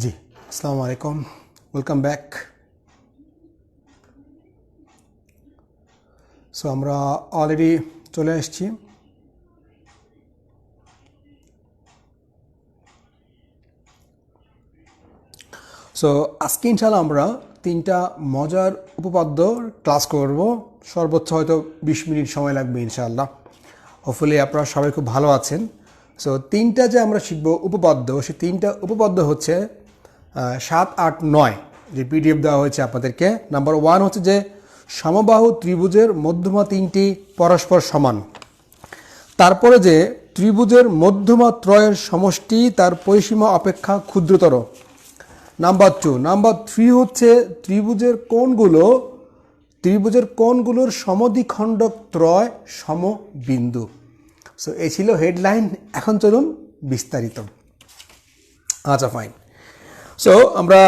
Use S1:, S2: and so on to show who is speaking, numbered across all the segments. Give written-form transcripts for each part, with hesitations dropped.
S1: জি, আসসালামু আলাইকুম, welcome back. So আমরা অলরেডি চলে এসেছি সো আজকে ইনশাআল্লাহ আমরা তিনটা মজার উপপাদ্য ক্লাস করব। সর্বোচ্চ হয়তো 20 মিনিট সময় লাগবে ইনশাআল্লাহ। হোপফুলি আপনারা সবাই খুব ভালো আছেন। সো তিনটা যে আমরা শিখব উপপাদ্য, সেই তিনটা উপপাদ্য হচ্ছে 7, 8, 9 যে পিডিএফ দেওয়া হয়েছে আপনাদেরকে। নাম্বার 1 হচ্ছে যে সমবাহু ত্রিভুজের মধ্যমা তিনটি পরস্পর সমান। তারপরে যে ত্রিভুজের মধ্যমা ত্রয়ের সমষ্টি তার পরিসীমা অপেক্ষা ক্ষুদ্রতর। নাম্বার 2, নাম্বার 3 হচ্ছে ত্রিভুজের কোণগুলোর সমদ্বিখণ্ডক ত্রয় সমবিন্দু। সো এই ছিল হেডলাইন। এখন চলুন বিস্তারিত। আচ্ছা, ফাইন। সো আমরা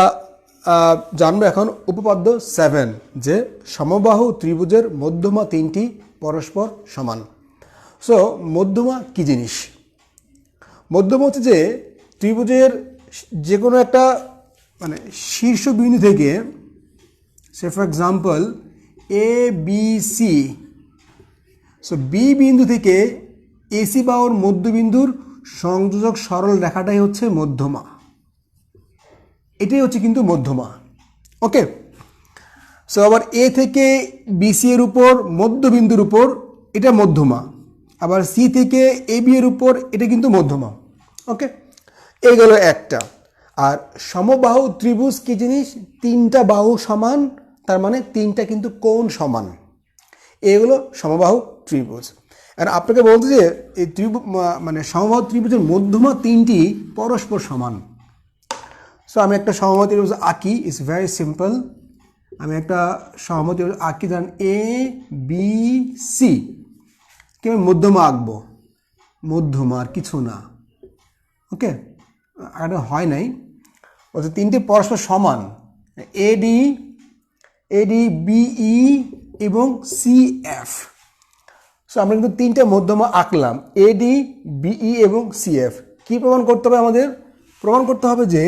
S1: জানবো এখন উপপাদ্য 7 যে সমবাহু ত্রিভুজের মধ্যমা তিনটি পরস্পর সমান। সো মধ্যমা কি জিনিস? মধ্যমা হচ্ছে যে ত্রিভুজের যে কোনো একটা মানে শীর্ষবিন্দু থেকে, say for example A B C, so B বিন্দু থেকে এসি বাহুর মধ্যবিন্দুর সংযোজক সরল রেখাটাই হচ্ছে মধ্যমা। এটাই হচ্ছে কিন্তু মধ্যমা। ওকে, সো আবার এ থেকে বিসি এর উপর মধ্যবিন্দুর উপর এটা মধ্যমা, আবার সি থেকে এ বি এর উপর এটা কিন্তু মধ্যমা। ওকে, এই গেল একটা। আর সমবাহু ত্রিভুজ কি জিনিস? তিনটা বাহু সমান, তার মানে তিনটা কিন্তু কোণ সমান। এগুলো সমবাহু ত্রিভুজ। আর আপনাকে বলতে যে এই মানে সমবাহু ত্রিভুজের মধ্যমা তিনটি পরস্পর সমান। সো আমি একটা সমবাহু ত্রিভুজ আঁকি, ইটস ভেরি সিম্পল। আমি একটা সমবাহু ত্রিভুজ আঁকি, ধরেন এ বি সি। কি আমি মধ্যমা আঁকবো? মধ্যমা, আর কিছু না। ওকে, আর হয় নাই। অর্থাৎ তিনটে পরস্পর সমান, এডি বিই এবং সিএফ। সো আমরা কিন্তু তিনটে মধ্যমা আঁকলাম, এডি বিই এবং সিএফ। কি প্রমাণ করতে হবে আমাদের? প্রমাণ করতে হবে যে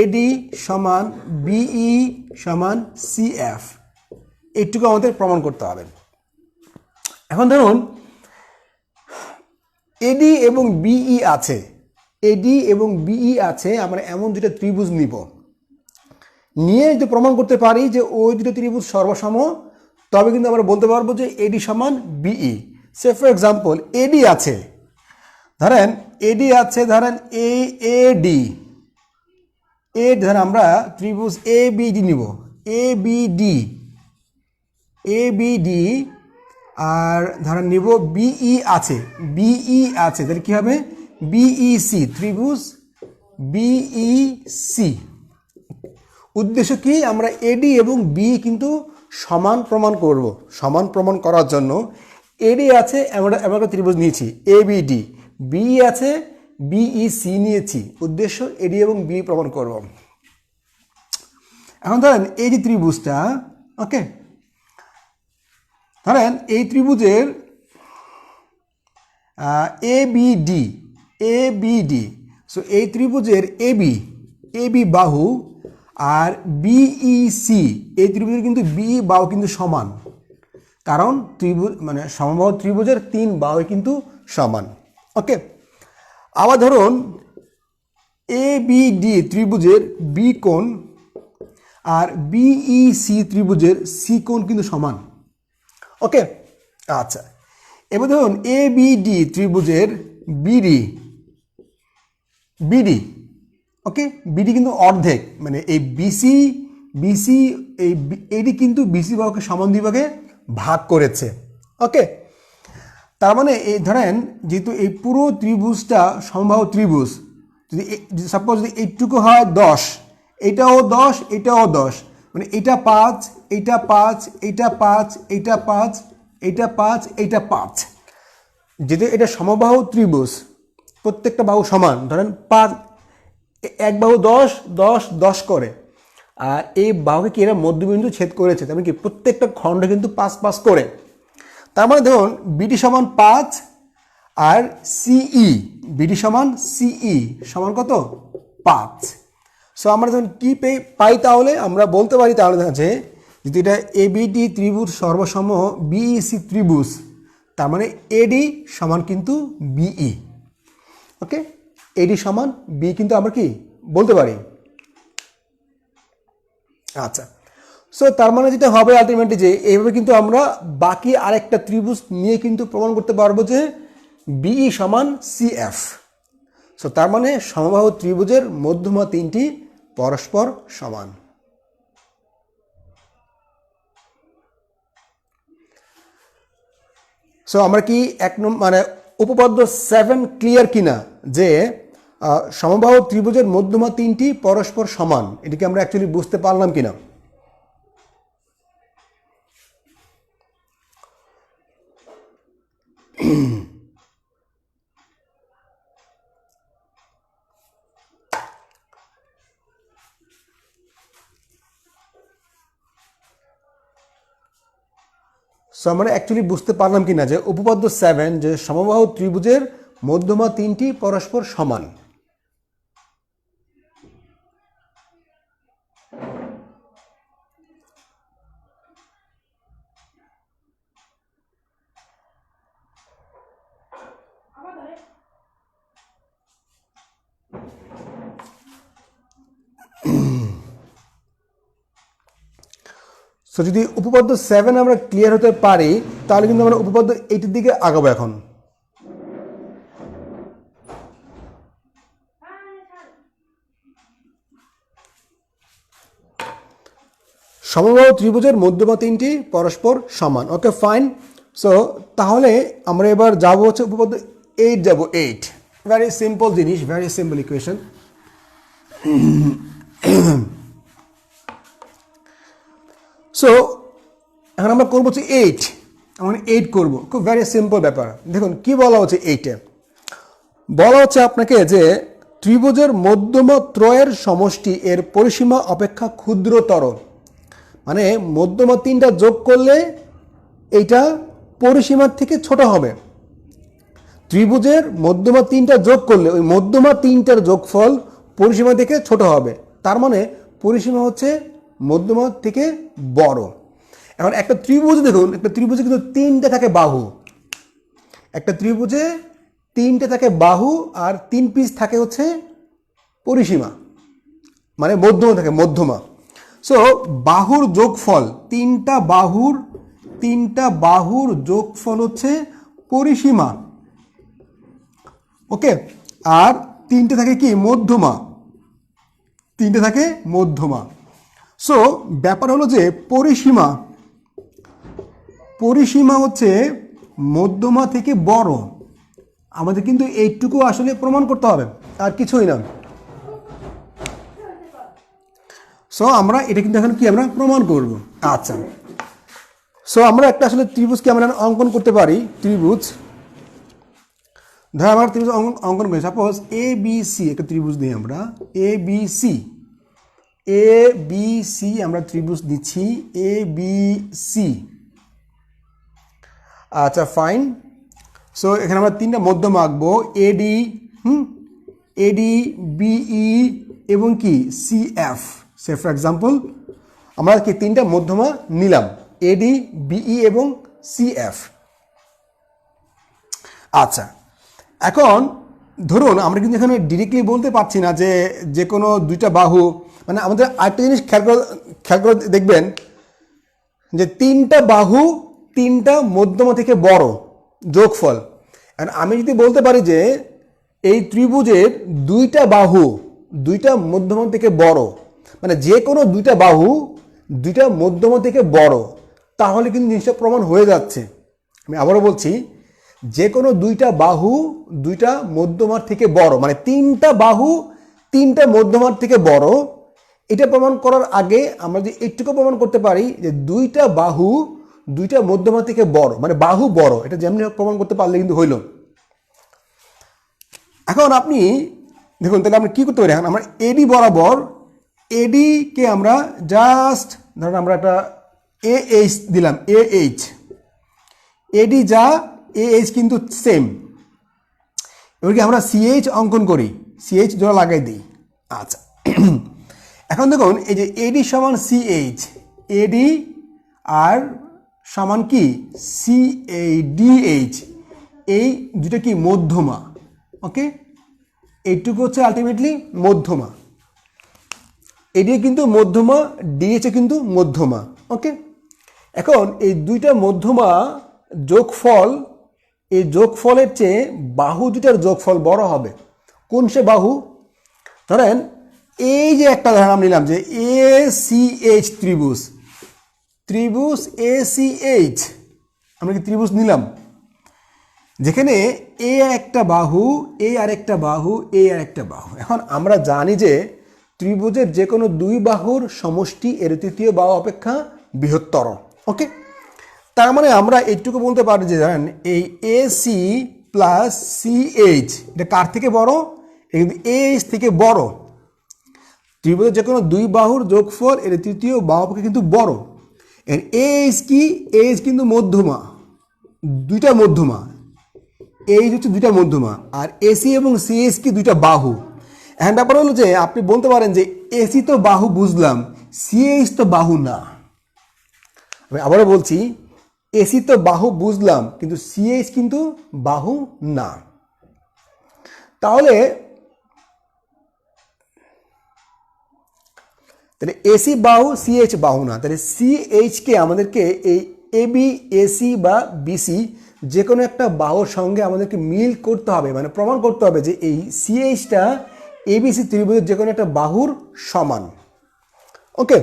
S1: এডি সমান বিই সমান সিএফ। এইটুকু আমাদের প্রমাণ করতে হবে। এখন ধরুন এডি এবং বিই আছে, এডি এবং বিই আছে, আমরা এমন দুটো ত্রিভুজ নিব, নিয়ে যদি প্রমাণ করতে পারি যে ওই দুটো ত্রিভুজ সর্বসম, তবে কিন্তু আমরা বলতে পারবো যে এডি সমান বিই। সে ফর এক্সাম্পল এডি আছে, ধরেন এডি আছে, ধরেন এডি, ধরেন আমরা ত্রিভুজ এ বিডি নিব, এবিডি, আর ধরেন নিব বিই আছে, তাহলে কি হবে? বিইসি, ত্রিভুজ বিইসি। উদ্দেশ্য কি? আমরা এডি এবং বি কিন্তু সমান প্রমাণ করব। সমান প্রমাণ করার জন্য এডি আছে, আমরা একটা ত্রিভুজ নিয়েছি এবিডি, বি আছে বিইসি নিয়েছি, উদ্দেশ্য এডি এবং বি প্রমাণ করব। এখন ধরেন এই যে ত্রিভুজটা, ওকে, ধরেন এই ত্রিভুজের এবিডি, সো এই ত্রিভুজের এবি বাহু আর বিইসি, এই ত্রিভুজের কিন্তু বি বাহু কিন্তু সমান, কারণ ত্রিভুজ মানে সমবাহু ত্রিভুজের তিন বাহু কিন্তু সমান। ওকে, আবার ধরুন এবিডি ত্রিভুজের বি কোণ আর বিইসি ত্রিভুজের সি কোণ কিন্তু সমান। ওকে, আচ্ছা, এবার ধরুন এবিডি ত্রিভুজের বিডি, ওকে, বিডি কিন্তু অর্ধেক, মানে এই বিসি এই এডি কিন্তু বিসি বাহুকে সমান দুই ভাগে ভাগ করেছে। ওকে, তার মানে এই ধরেন যেহেতু এই পুরো ত্রিভুজটা সমবাহু ত্রিভুজ, যদি সাপোজ যদি এইটুকু হয় 10, এটাও 10, এটাও 10, মানে এটা 5, এটা 5, এটা 5, এটা 5, এটা 5, এটা 5, যেহেতু এটা সমবাহু ত্রিভুজ, প্রত্যেকটা বাহু সমান, ধরেন 5, এক বাহু 10, 10, 10 করে, আর এই বাহুকে কি এরা মধ্যবিন্দু ছেদ করেছে, তার মানে কি প্রত্যেকটা খণ্ড কিন্তু 5, 5 করে। তার মানে ধরুন বিডি সমান 5 আর বিডি সমান সিই সমান কত? 5। সো আমরা যখন কি পাই তাহলে আমরা বলতে পারি তাহলে দেখা যাচ্ছে যদি এটা এবিডি ত্রিভুজ সর্বসম বিইসি ত্রিভুজ, তার মানে এডি সমান কিন্তু বিই। ওকে, এডি সমান বি কিন্তু আমরা কি বলতে পারি। আচ্ছা, সো তার মানে যেটা হবে আলটিমেটলি যে এইভাবে কিন্তু আমরা বাকি আরেকটা ত্রিভুজ নিয়ে কিন্তু প্রমাণ করতে পারবো যে বিই সমান সিএফ। সো তার মানে সমবাহু ত্রিভুজের মধ্যমা তিনটি পরস্পর সমান। সো আমরা কি মানে উপপাদ্য 7 ক্লিয়ার কিনা যে সমবাহু ত্রিভুজের মধ্যমা তিনটি পরস্পর সমান, এটিকে আমরা অ্যাকচুয়ালি বুঝতে পারলাম কিনা? সো আমরা অ্যাকচুয়ালি বুঝতে পারলাম কিনা যে উপপাদ্য 7 যে সমবাহু ত্রিভুজের মধ্যমা তিনটি পরস্পর সমান। সো যদি উপপাদ্য 7 আমরা ক্লিয়ার হতে পারি তাহলে কিন্তু আমরা উপপাদ্য 8 এর দিকে আগাবো। এখন সমবাহু ত্রিভুজের মধ্যমা তিনটি পরস্পর সমান। Okay fine. সো তাহলে আমরা এবার যাব হচ্ছে উপপাদ্য 8 যাব। 8 ভেরি সিম্পল জিনিস, ভেরি সিম্পল ইকুয়েশন। সো এখন আমরা করবো হচ্ছে 8, আমরা 8 করবো, খুব ভেরি সিম্পল ব্যাপার। দেখুন কি বলা হচ্ছে 8-এ, বলা হচ্ছে আপনাকে যে ত্রিভুজের মধ্যমা ত্রয়ের সমষ্টি এর পরিসীমা অপেক্ষা ক্ষুদ্রতর, মানে মধ্যমা তিনটা যোগ করলে এইটা পরিসীমার থেকে ছোট হবে। ত্রিভুজের মধ্যমা তিনটা যোগ করলে ওই মধ্যমা তিনটার যোগফল পরিসীমা থেকে ছোট হবে, তার মানে পরিসীমা হচ্ছে মধ্যমা থেকে বড়। এখন একটা ত্রিভুজ দেখুন, একটা ত্রিভুজে কিন্তু তিনটে থাকে বাহু, একটা ত্রিভুজে তিনটে থাকে বাহু আর 3 পিস থাকে হচ্ছে পরিসীমা, মানে মধ্যমা থাকে, মধ্যমা। সো বাহুর যোগফল, তিনটা বাহুর যোগফল হচ্ছে পরিসীমা। ওকে, আর তিনটে থাকে কি মধ্যমা, তিনটে থাকে মধ্যমা। সো ব্যাপার হলো যে পরিসীমা হচ্ছে মধ্যমা থেকে বড়। আমাদের কিন্তু এইটুকু আসলে প্রমাণ করতে হবে, আর কিছুই না। সো আমরা এটা কিন্তু এখন কি আমরা প্রমাণ করব। আচ্ছা, সো আমরা একটা আসলে ত্রিভুজকে আমরা অঙ্কন করতে পারি। ত্রিভুজ ধর আমরা ত্রিভুজ অঙ্কন করি, সাপোজ এ বি সি একটা ত্রিভুজ দিই আমরা, এ বি সি আমরা ত্রিভুজ দিচ্ছি এ বি সি। আচ্ছা ফাইন। সো এখানে আমরা তিনটা মধ্যমা আঁকবো, এডি বিই এবং কি সিএফ। সে ফর এক্সাম্পল আমরা কি তিনটা মধ্যমা নিলাম, এডি বিই এবং সিএফ। আচ্ছা, এখন ধরুন আমরা কিন্তু এখানে ডিরেক্টলি বলতে পারছি না যে যে কোনো দুইটা বাহু, মানে আমাদের আরেকটা জিনিস খেয়াল করে দেখবেন যে তিনটা বাহু তিনটা মধ্যমা থেকে বড় যোগফল। আর আমি যদি বলতে পারি যে এই ত্রিভুজের দুইটা বাহু দুইটা মধ্যমা থেকে বড়, মানে যে কোনো দুইটা বাহু দুইটা মধ্যমা থেকে বড়, তাহলে কিন্তু জিনিসটা প্রমাণ হয়ে যাচ্ছে। আমি আবারও বলছি, যে কোনো দুইটা বাহু দুইটা মধ্যমার থেকে বড়, মানে তিনটা বাহু তিনটা মধ্যমার থেকে বড়, এটা প্রমাণ করার আগে আমরা যে এইটুকু প্রমাণ করতে পারি যে দুইটা বাহু দুইটা মধ্যমা থেকে বড়, মানে বাহু বড়, এটা যেমনি প্রমাণ করতে পারলে কিন্তু হইল। এখন আপনি দেখুন তাহলে আমরা কি করতে পারি, এখন আমরা এডি বরাবর, এডি কে আমরা জাস্ট ধরুন আমরা একটা AH দিলাম, AH, এডি যা AH কিন্তু সেম। এবার কি আমরা CH অঙ্কন করি, CH জোড়া লাগাই দিই। আচ্ছা, এখন দেখুন এই যে এডি সমান সিএইচ, এডি আর সমান কি সিডিএইচ, এই দুটো কি মধ্যমা। ওকে, এইটুকু হচ্ছে আলটিমেটলি মধ্যমা, এডি কিন্তু মধ্যমা, ডিএইচ কিন্তু মধ্যমা। ওকে, এখন এই দুইটা মধ্যমা যোগফল, এই যোগফলের চেয়ে বাহু দুটার যোগফল বড় হবে। কোন সে বাহু? ধরেন এই যে একটা ধারণা নিলাম যে এসিএইচ ত্রিভুজ, ত্রিভুজ এসিএইচ, আমরা কি ত্রিভুজ নিলাম যেখানে এ একটা বাহু, এ আরেকটা বাহু, এ আরেকটা বাহু। এখন আমরা জানি যে ত্রিভুজের যে কোনো দুই বাহুর সমষ্টি এর তৃতীয় বাহু অপেক্ষা বৃহত্তর। ওকে, তার মানে আমরা এইটুকু বলতে পারি যে জানেন এই এসি প্লাস সিএইচ এটা কার থেকে বড়? এটা কিন্তু এইচ থেকে বড়। ত্রিভুজের যে কোনো দুই বাহুর যোগফল এর তৃতীয় বাহু অপেক্ষা কিন্তু বড়। এর এইচ কি? এইচ কিন্তু মধ্যমা, দুইটা মধ্যমা, এইচ হচ্ছে দুইটা মধ্যমা, আর এসি এবং সিএইচ কি? দুইটা বাহু। এখন ব্যাপার হলো যে আপনি বলতে পারেন যে এসি তো বাহু বুঝলাম, সিএইচ তো বাহু না। আমি আবারও বলছি, এসি তো বাহু বুঝলাম কিন্তু সিএইচ কিন্তু বাহু না। তাহলে এসি বাহু, সিএইচ বাহু না, তাহলে সিএইচকে আমাদেরকে এই এবি, এসি বা বিসি যে কোনো একটা বাহুর সঙ্গে আমাদেরকে মিল করতে হবে, মানে প্রমাণ করতে হবে যে এই সিএইচটা এবিসি ত্রিভুজের যে কোনো একটা বাহুর সমান। ওকে,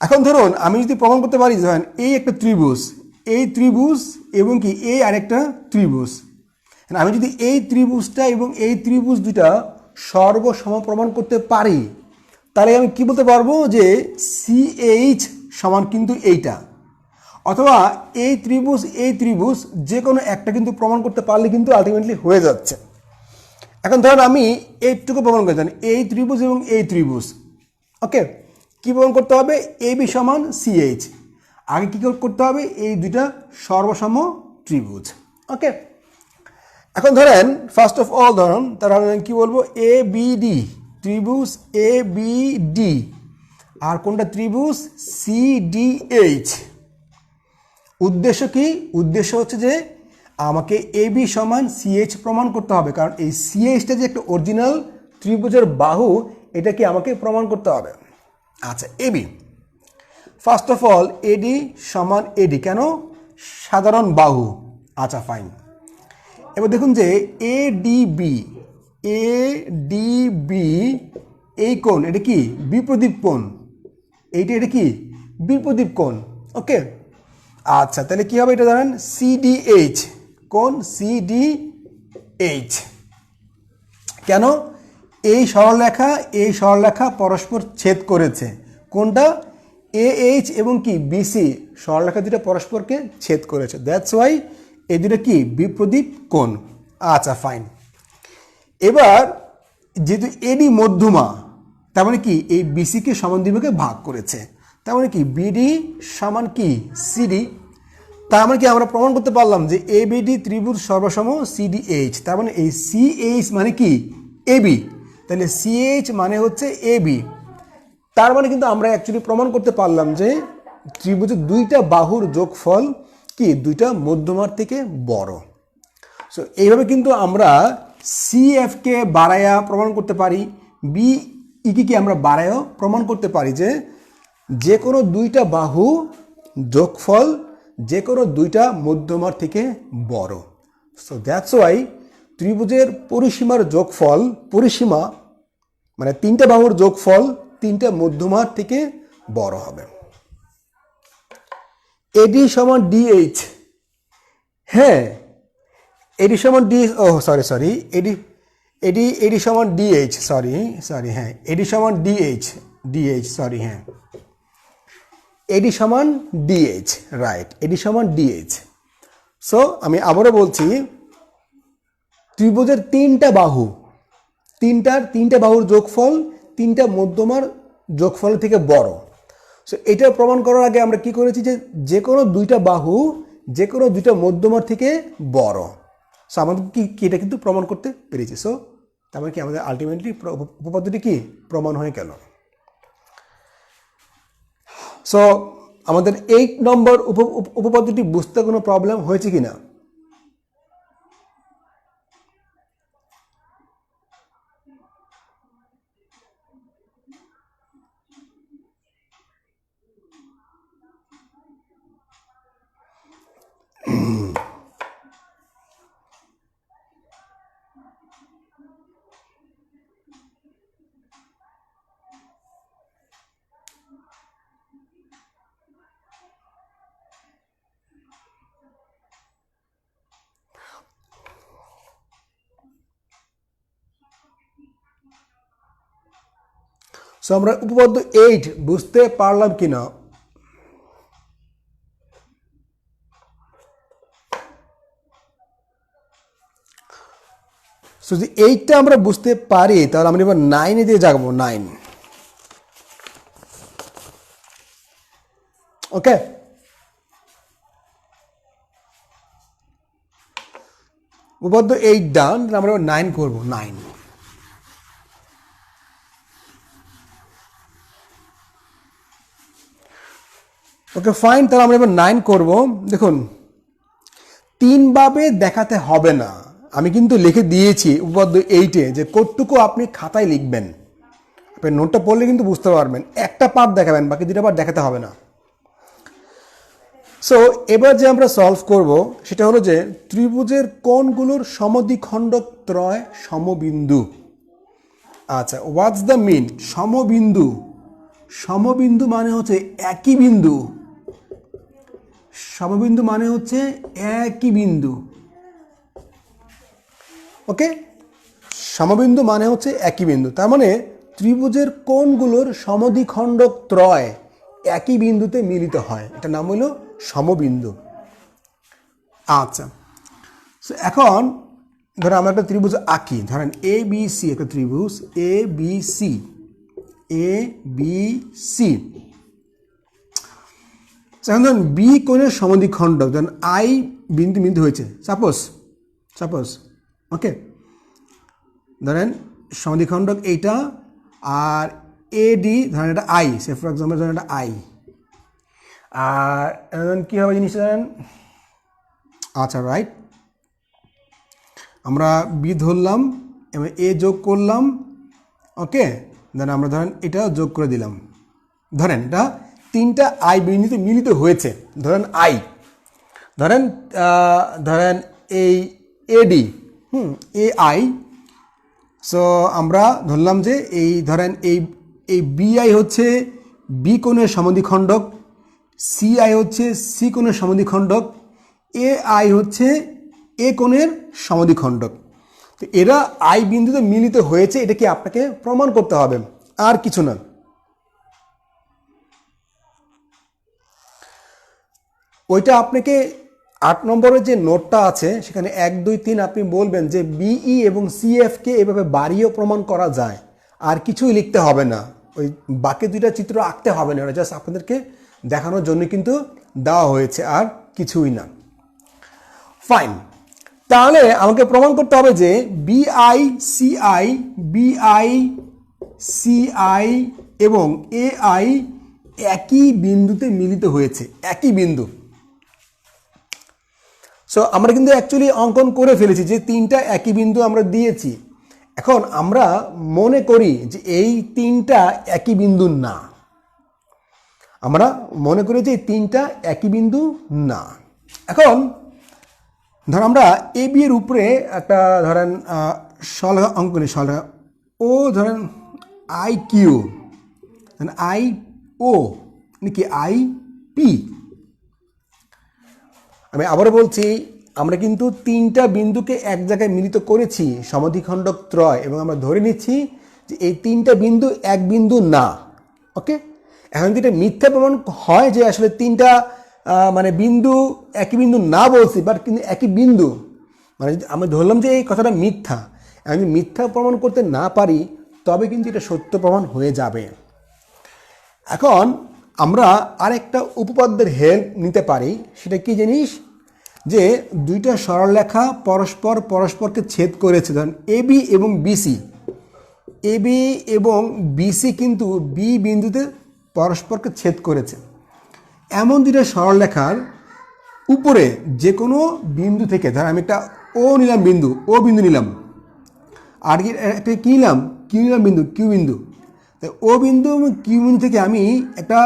S1: এখন ধরুন আমি যদি প্রমাণ করতে পারি ধরেন এই একটা ত্রিভুজ, এই ত্রিভুজ এবং কি এই আরেকটা ত্রিভুজ, আমি যদি এই ত্রিভুজটা এবং এই ত্রিভুজ দুটা সর্বসম প্রমাণ করতে পারি, তাহলে আমি কি বলতে পারবো যে সিএইচ সমান কিন্তু এইটা, অথবা এই ত্রিভুজ যে কোনো একটা কিন্তু প্রমাণ করতে পারলে কিন্তু আলটিমেটলি হয়ে যাচ্ছে। এখন ধরেন আমি এইটুকু প্রমাণ করে জানি এই ত্রিভুজ এবং এই ত্রিভুজ। ওকে, কী প্রমাণ করতে হবে? এবি সমান সিএইচ, আগে কী করতে হবে? এই দুইটা সর্বসম ত্রিভুজ। ওকে, এখন ধরেন ফার্স্ট অফ অল ধরুন তারা কি বলবো, এ বি ডি, ত্রিভুজ এ বি ডি, আর কোনটা ত্রিভুজ সিডিএইচ। উদ্দেশ্য কি? উদ্দেশ্য হচ্ছে যে আমাকে এবি সমান সিএইচ প্রমাণ করতে হবে, কারণ এই সিএইচটা যে একটা অরিজিনাল ত্রিভুজের বাহু, এটা কি আমাকে প্রমাণ করতে হবে। আচ্ছা, এবি ফার্স্ট অফ অল এডি সমান এডি, কেন? সাধারণ বাহু। আচ্ছা ফাইন, এবার দেখুন যে এডিবি, এডিবি এই কোণ, এটা কি? বিপ্রদীপ কোণ, এটা কি? বিপ্রদীপ কোণ। ওকে, আচ্ছা তাহলে কি হবে? এটা জানেন সিডিএইচ, কোণ সিডিএইচ। কেন? এই সরলরেখা পরস্পর ছেদ করেছে। কোনটা? এএইচ এবং কি বিসি সরলরেখা দুটো পরস্পরকে ছেদ করেছে, দ্যাটস ওয়াই এই দুটো কি? বিপ্রদীপ কোণ। আচ্ছা ফাইন, এবার যেহেতু এডি মধ্যমা, তার মানে কি এই বিসিকে সমান দুই ভাগে ভাগ করেছে, তার মানে কি বিডি সমান কি সিডি। তার মানে কি আমরা প্রমাণ করতে পারলাম যে এবিডি ত্রিভুজ সর্বসম সিডিএইচ, তার মানে এই সিএইচ মানে কি? এবি, তাহলে সিএইচ মানে হচ্ছে এবি। তার মানে কিন্তু আমরা অ্যাকচুয়ালি প্রমাণ করতে পারলাম যে ত্রিভুজের দুইটা বাহুর যোগফল কি? দুইটা মধ্যমার থেকে বড়। সো এইভাবে কিন্তু আমরা সিএফকে বাড়ায়া প্রমাণ করতে পারি, বি ইকে আমরা বাড়ায়ও প্রমাণ করতে পারি যে কোনো দুইটা বাহু যোগফল যে কোনো দুইটা মধ্যমার থেকে বড়। সো দ্যাটস ওয়াই ত্রিভুজের পরিসীমার যোগফল, পরিসীমা মানে তিনটা বাহুর যোগফল তিনটা মধ্যমার থেকে বড় হবে। এডি সমান ডিএইচ, হ্যাঁ এডি সমান ডি, ও সরি এডি সমান ডিএইচ, সরি হ্যাঁ এডি সমান ডিএইচ সরি হ্যাঁ এডি সমান ডিএইচ, রাইট, এডি সমান ডিএইচ। সো আমি আবারও বলছি, ত্রিভুজের তিনটা বাহুর যোগফল তিনটা মধ্যমার যোগফল থেকে বড়। সো এটা প্রমাণ করার আগে আমরা কি করেছি যে কোনো দুইটা বাহু যে কোনো দুইটা মধ্যমার থেকে বড়। সো আমাদের কি এটা কিন্তু প্রমাণ করতে পেরেছি। সো তারপরে কি আমাদের আলটিমেটলি উপপাদ্যটি কি প্রমাণ হয়ে গেল। সো আমাদের 8 নম্বর উপপাদ্যটি বুঝতে কোনো প্রবলেম হয়েছে কিনা? সো আমরা উপপাদ্য 8 বুঝতে পারলাম কিনা? সো যদি 8টা আমরা বুঝতে পারি তাহলে আমরা এবার 9-এ দিয়ে যাবো। 9, ওকে। উপপাদ্য 8 ডান, আমরা এবার 9 করবো। 9, ওকে ফাইন। তাহলে আমরা এবার 9 করব। দেখুন 3 ভাবে দেখাতে হবে না, আমি কিন্তু লিখে দিয়েছি উপপাদ্য 8-এ যে কতটুকু আপনি খাতায় লিখবেন। আপনি নোটটা পড়লে কিন্তু বুঝতে পারবেন, একটা পার্ট দেখাবেন, বাকি 2টা পার্ট দেখাতে হবে না। সো এবার যে আমরা সলভ করব সেটা হলো যে ত্রিভুজের কোণগুলোর সমদ্বিখণ্ডক ত্রয় সমবিন্দু। আচ্ছা, হোয়াটস দ্য মিন সমবিন্দু? সমবিন্দু মানে হচ্ছে একই বিন্দু। সমবিন্দু মানে হচ্ছে একই বিন্দু, ওকে। সমবিন্দু মানে হচ্ছে একই বিন্দু, তার মানে ত্রিভুজের কোণগুলোর সমদ্বিখণ্ডক ত্রয় একই বিন্দুতে মিলিত হয়, এটার নাম হলো সমবিন্দু। আচ্ছা, এখন ধরো আমরা একটা ত্রিভুজ আঁকি, ধরেন এ বি সি, একটা ত্রিভুজ এ বি সি, এ বি সি। এখন ধরুন বি কোণের সমদ্বিখণ্ডক, ধরেন আই বিন্দু হয়েছে, সাপোজ, ওকে। ধরেন সমদ্বিখণ্ডক এইটা, আর এ ডি ধরেন এটা আই, সে ফর এক্সাম্পল ধরেন এটা আই। আর কী হবে জিনিসটা ধরেন, আচ্ছা রাইট, আমরা বি ধরলাম এবং এ যোগ করলাম, ওকে। দেন আমরা ধরেন এটা যোগ করে দিলাম। ধরেন এটা 3টা আই বিন্দুতে মিলিত হয়েছে, ধরেন আই, ধরেন এই এডি, এ আই। সো আমরা ধরলাম যে এই ধরেন এই বি আই হচ্ছে বি কোণের সমদ্বিখণ্ডক, সি আই হচ্ছে সি কোণের সমদ্বিখণ্ডক, এ আই হচ্ছে এ কোণের সমদ্বিখণ্ডক। তো এরা আই বিন্দুতে মিলিত হয়েছে, এটা কি আপনাকে প্রমাণ করতে হবে, আর কিছু না। ওইটা আপনাকে 8 নম্বরের যে নোটটা আছে সেখানে 1, 2, 3 আপনি বলবেন যে বিই এবং সিএফকে এভাবে বাড়িয়েও প্রমাণ করা যায়, আর কিছুই লিখতে হবে না, ওই বাকি 2টা চিত্র আঁকতে হবে না, জাস্ট আপনাদেরকে দেখানোর জন্য কিন্তু দেওয়া হয়েছে, আর কিছুই না। ফাইন, তাহলে আমাকে প্রমাণ করতে হবে যে বিআই সিআই এবং এআই একই বিন্দুতে মিলিত হয়েছে, একই বিন্দু। সো আমরা কিন্তু অ্যাকচুয়ালি অঙ্কন করে ফেলেছি যে 3টা একই বিন্দু আমরা দিয়েছি। এখন আমরা মনে করি যে এই 3টা একই বিন্দু না, আমরা মনে করি যে এই 3টা একই বিন্দু না। এখন ধর আমরা এ বি এর উপরে একটা ধরেন সরলরেখা অঙ্কন করি, সরলরেখা ও ধরেন আই কিউ, আই ও নাকি আই পি। আমি আবারও বলছি, আমরা কিন্তু 3টা বিন্দুকে এক জায়গায় মিলিত করেছি সমদ্বিখণ্ডক ত্রয়, এবং আমরা ধরে নিচ্ছি যে এই 3টা বিন্দু এক বিন্দু না, ওকে। এখন যদি এটা মিথ্যা প্রমাণ হয় যে আসলে 3টা মানে বিন্দু একই বিন্দু না বলছি, বাট কিন্তু একই বিন্দু, মানে আমি ধরলাম যে এই কথাটা মিথ্যা, আমি মিথ্যা প্রমাণ করতে না পারি তবে কিন্তু এটা সত্য প্রমাণ হয়ে যাবে। এখন আমরা আরেকটা উপপাদ্যের হেল্প নিতে পারি, সেটা কি জিনিস, যে দুইটা সরলরেখা পরস্পরকে ছেদ করেছে, ধরেন এবি এবং বিসি। এবি এবং বিসি কিন্তু বি বিন্দুতে পরস্পরকে ছেদ করেছে। এমন দুইটা সরলরেখার উপরে যে কোনো বিন্দু থেকে, ধর আমি একটা ও নিলাম, ও বিন্দু নিলাম, আর একটা কী নিলাম, কিউ নিলাম বিন্দু, কিউ বিন্দু। ও বিন্দু এবং কিউ বিন্দু থেকে আমি একটা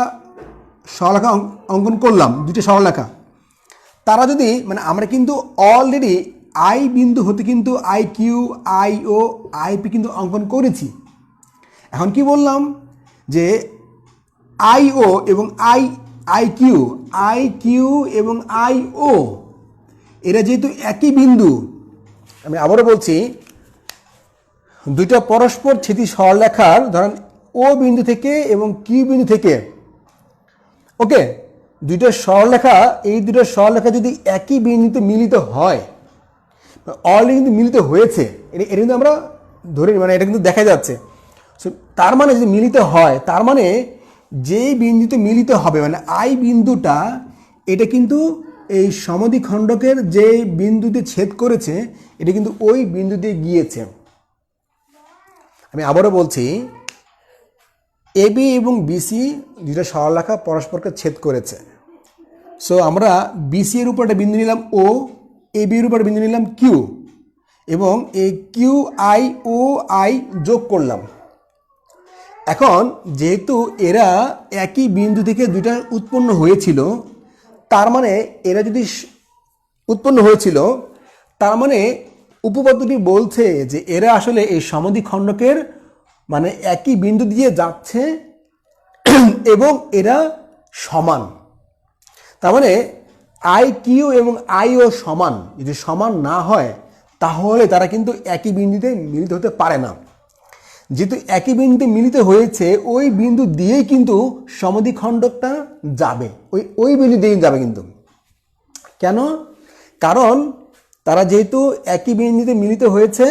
S1: সরলরেখা অঙ্কন করলাম, দুইটা সরলরেখা। তারা যদি মানে আমরা কিন্তু অলরেডি আই বিন্দু হতে কিন্তু I Q, I O, I P কিন্তু অঙ্কন করেছি। এখন কি বললাম যে আই ও এবং আই কিউ এবং আই ও এরা যেহেতু একই বিন্দু, আমি আবারও বলছি, দুইটা পরস্পর ছেদি সরলরেখার ধরেন ও বিন্দু থেকে এবং কিউ বিন্দু থেকে, ওকে, দুইটা সরলরেখা, এই দুটো সরলরেখা যদি একই বিন্দুতে মিলিত হয়, অলরেডি কিন্তু মিলিত হয়েছে, এটা কিন্তু আমরা ধরে মানে এটা কিন্তু দেখা যাচ্ছে। তার মানে যদি মিলিত হয়, তার মানে যেই বিন্দুতে মিলিত হবে মানে আই বিন্দুটা, এটা কিন্তু এই সমদ্বিখণ্ডকের যে বিন্দুতে ছেদ করেছে এটা কিন্তু ওই বিন্দুতে গিয়েছে। আমি আবারও বলছি, এবি এবং বিসি দুইটা সরলরেখা পরস্পরকে ছেদ করেছে। সো আমরা বিসি এর উপর একটা বিন্দু নিলাম ও, এবি এর উপর বিন্দু নিলাম কিউ, এবং এই কিউ আই ও আই যোগ করলাম। এখন যেহেতু এরা একই বিন্দু থেকে দুইটা উৎপন্ন হয়েছিল, তার মানে এরা যদি উৎপন্ন হয়েছিল, তার মানে উপপাদ্যটি বলছে যে এরা আসলে এই সমদ্বিখণ্ডকের মানে একই বিন্দু দিয়ে যাচ্ছে এবং এরা সমান। তার মানে আই কিউ এবং আই ও সমান, যদি সমান না হয় তাহলে তারা কিন্তু একই বিন্দুতে মিলিত হতে পারে না। যেহেতু একই বিন্দুতে মিলিত হয়েছে, ওই বিন্দু দিয়েই কিন্তু সমদ্বিখণ্ডকটা যাবে, ওই বিন্দু দিয়েই যাবে কিন্তু। কেন? কারণ তারা যেহেতু একই বিন্দুতে মিলিত হয়েছে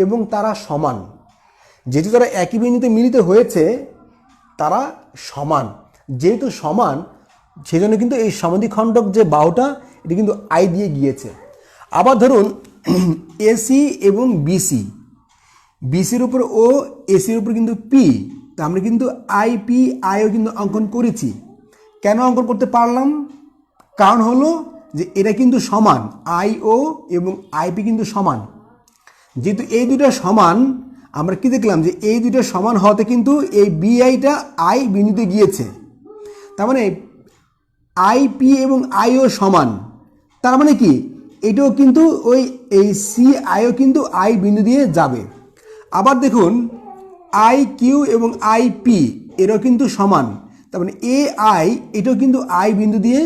S1: এবং তারা সমান। যেহেতু তারা একই বিন্দুতে মিলিত হয়েছে, তারা সমান, যেহেতু সমান সেজন্য কিন্তু এই সমদ্বিখণ্ডক যে বাহুটা এটা কিন্তু আই দিয়ে গিয়েছে। আবার ধরুন এসি এবং বিসি, বিসির উপর ও, এসির উপর কিন্তু পি, তা আমরা কিন্তু আইপি আইও কিন্তু অঙ্কন করেছি। কেন অঙ্কন করতে পারলাম? কারণ হলো যে এটা কিন্তু সমান, আই ও এবং আইপি কিন্তু সমান। যেহেতু এই দুটো সমান, আমরা কি দেখলাম যে এই দুটো সমান হওয়াতে কিন্তু এই বিআইটা আই বিন্দুতে গিয়েছে। তার মানে আইপি এবং আইও সমান, তার মানে কি এটাও কিন্তু ওই এই সি আইও কিন্তু আই বিন্দু দিয়ে যাবে। আবার দেখুন আই কিউ এবং আই পি এরাও কিন্তু সমান, তার মানে এ আই এটাও কিন্তু আই বিন্দু দিয়ে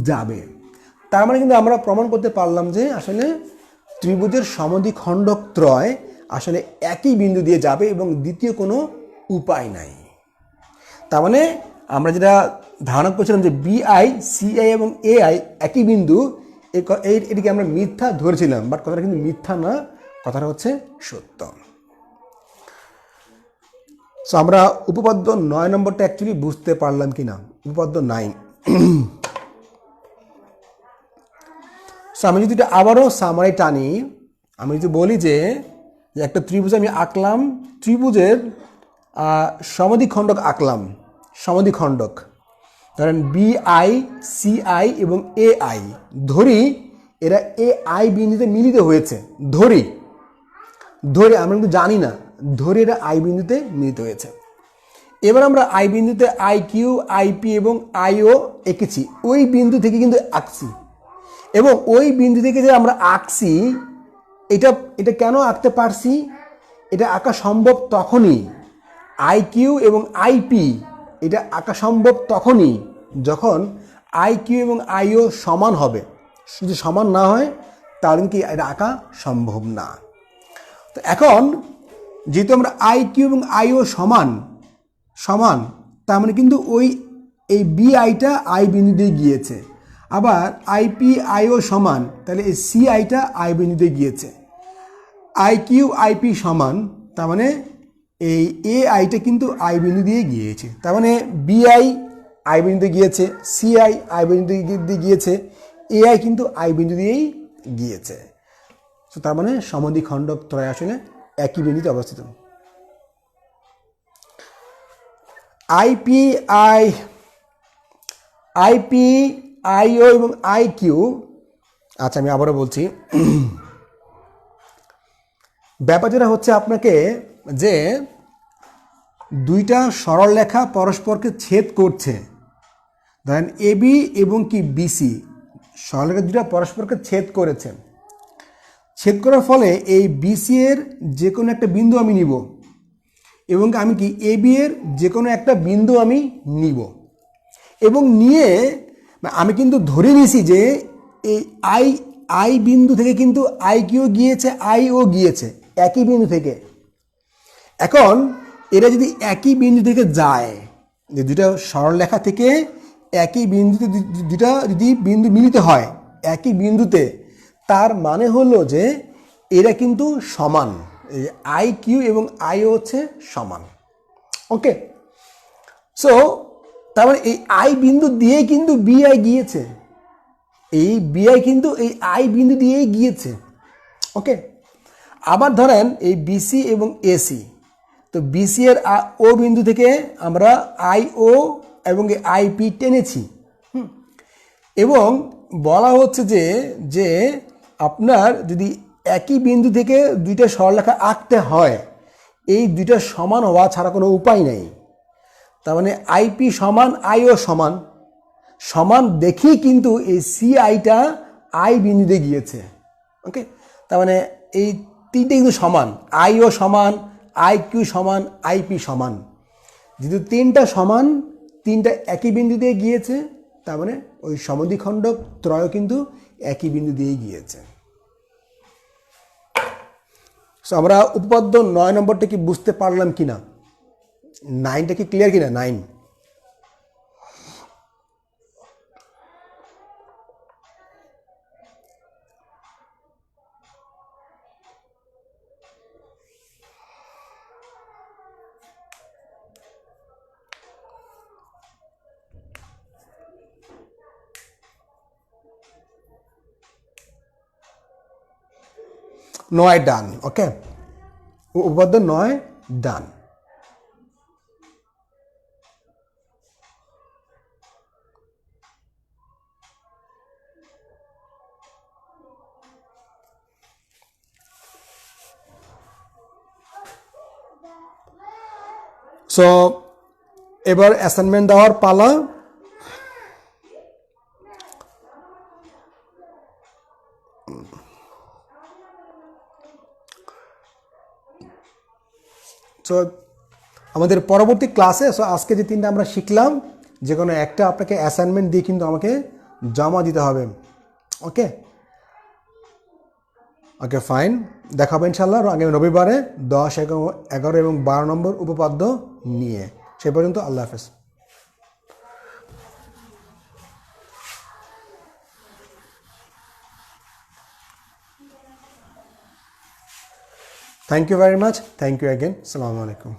S1: যাবে। তার মানে কিন্তু আমরা প্রমাণ করতে পারলাম যে আসলে ত্রিভুজের সমদ্বিখণ্ডক ত্রয় আসলে একই বিন্দু দিয়ে যাবে এবং দ্বিতীয় কোনো উপায় নাই। তার মানে আমরা যেটা ধারণা করছিলাম যে বিআই, সিআই এবং এআই একই বিন্দু, এটিকে আমরা মিথ্যা ধরেছিলাম, বাট কথাটা কিন্তু মিথ্যা না, কথাটা হচ্ছে সত্য। সো আমরা উপপাদ্য 9 নম্বরটা অ্যাকচুয়ালি বুঝতে পারলাম কি না, উপপাদ্য 9। সো আমি যদি এটা আবারও সামারি টানি, আমি যদি বলি যে একটা ত্রিভুজ আমি আঁকলাম, ত্রিভুজের সমদ্বিখণ্ডক আঁকলাম, সমদ্বিখণ্ডক ধরেন বিআই, সিআই এবং এআই, ধরি এরা এআই বিন্দুতে মিলিত হয়েছে, ধরি আমরা কিন্তু জানি না, ধরে এরা আই বিন্দুতে মিলিত হয়েছে। এবার আমরা আই বিন্দুতে আই কিউ, আইপি এবং আইও এঁকেছি, ওই বিন্দু থেকে কিন্তু আঁকছি, এবং ওই বিন্দু থেকে যে আমরা আঁকছি এটা কেন আঁকতে পারছি? এটা আঁকা সম্ভব তখনই, আই কিউ এবং আইপি এটা আঁকা সম্ভব তখনই যখন আই কিউ এবং আইও সমান হবে। যদি সমান না হয় তাহলে কি এটা আঁকা সম্ভব না। তো এখন যেহেতু আমরা আই কিউ এবং আইও সমান, তার মানে কিন্তু এই বিআইটা আই বিন্দু দিয়ে গিয়েছে। আবার আইপি আইও সমান, তাহলে এই সিআইটা আই বিন্দু দিয়ে গিয়েছে। আই কিউ আইপি সমান, তার মানে এই এআইটা কিন্তু আই বিন্দু দিয়ে গিয়েছে। তার মানে বিআই আই বিন্দুতে গিয়েছে, সিআই আই বিন্দু দিয়ে গিয়েছে, এআই কিন্তু আই বিন্দু দিয়েই গিয়েছে। তো তার মানে সমদ্বিখণ্ডক ত্রয় আসলে একই বিন্দুতে অবস্থিত। আইপি, আইও এবং আইকিউ, আচ্ছা আমি আবারও বলছি, ব্যাপার যেটা হচ্ছে আপনাকে যে দুইটা সরলরেখা পরস্পরকে ছেদ করছে, ধরেন এবি এবং কি বিসি সরলরেখা দুটা পরস্পরকে ছেদ করেছে, ছেদ করার ফলে এই বিসি এর যে কোনো একটা বিন্দু আমি নিব এবং আমি কি এবি এর যে কোনো একটা বিন্দু আমি নিব এবং নিয়ে আমি কিন্তু ধরে নিয়েছি যে এই আই বিন্দু থেকে কিন্তু আই কিউ গিয়েছে, আইও গিয়েছে একই বিন্দু থেকে। এখন এরা যদি একই বিন্দু থেকে যায়, যে দুটা সরলরেখা থেকে একই বিন্দুতে দুটা যদি বিন্দু মিলিত হয় একই বিন্দুতে, তার মানে হলো যে এরা কিন্তু সমান, এই আই কিউ এবং আইও হচ্ছে সমান। ওকে, সো তার মানে এই আই বিন্দু দিয়ে কিন্তু বিআই গিয়েছে, এই বিআই কিন্তু এই আই বিন্দু দিয়েই গিয়েছে। ওকে, আবার ধরেন এই বিসি এবং এসি, তো বিসি এর ও বিন্দু থেকে আমরা আইও এবং আইপি টেনেছি এবং বলা হচ্ছে যে আপনার যদি একই বিন্দু থেকে দুইটা সরলরেখা আঁকতে হয়, এই দুইটা সমান হওয়া ছাড়া কোনো উপায় নেই। তার মানে আইপি সমান আইও সমান, সমান দেখেই কিন্তু এই সিআইটা আই বিন্দুতে গিয়েছে। ওকে, তার মানে এই তিনটে কিন্তু সমান, আইও সমান, আই কিউ সমান, আইপি সমান। যেহেতু তিনটা সমান, তিনটা একই বিন্দু দিয়ে গিয়েছে, তার মানে ওই সমদ্বিখণ্ডক ত্রয় কিন্তু একই বিন্দু দিয়েই গিয়েছে। সো আমরা উপপাদ্য 9 নম্বরটা কি বুঝতে পারলাম কিনা, 9টা কি ক্লিয়ার কিনা? 9 9 ডান। ওকে, উপপাদ্য 9 ডান। সো এবার অ্যাসাইনমেন্ট দেওয়ার পালা। সো আমাদের পরবর্তী ক্লাসে, সো আজকে যে তিনটা আমরা শিখলাম, যে কোনো একটা আপনাকে অ্যাসাইনমেন্ট দিয়ে কিন্তু আমাকে জমা দিতে হবে। ওকে ওকে ফাইন, দেখাবো ইনশাল্লাহ আগামী রবিবারে 10, 11 এবং 12 নম্বর উপপাদ্য নিয়ে। সে পর্যন্ত আল্লাহ হাফেজ। Thank you very much. Thank you again. Assalamu alaikum.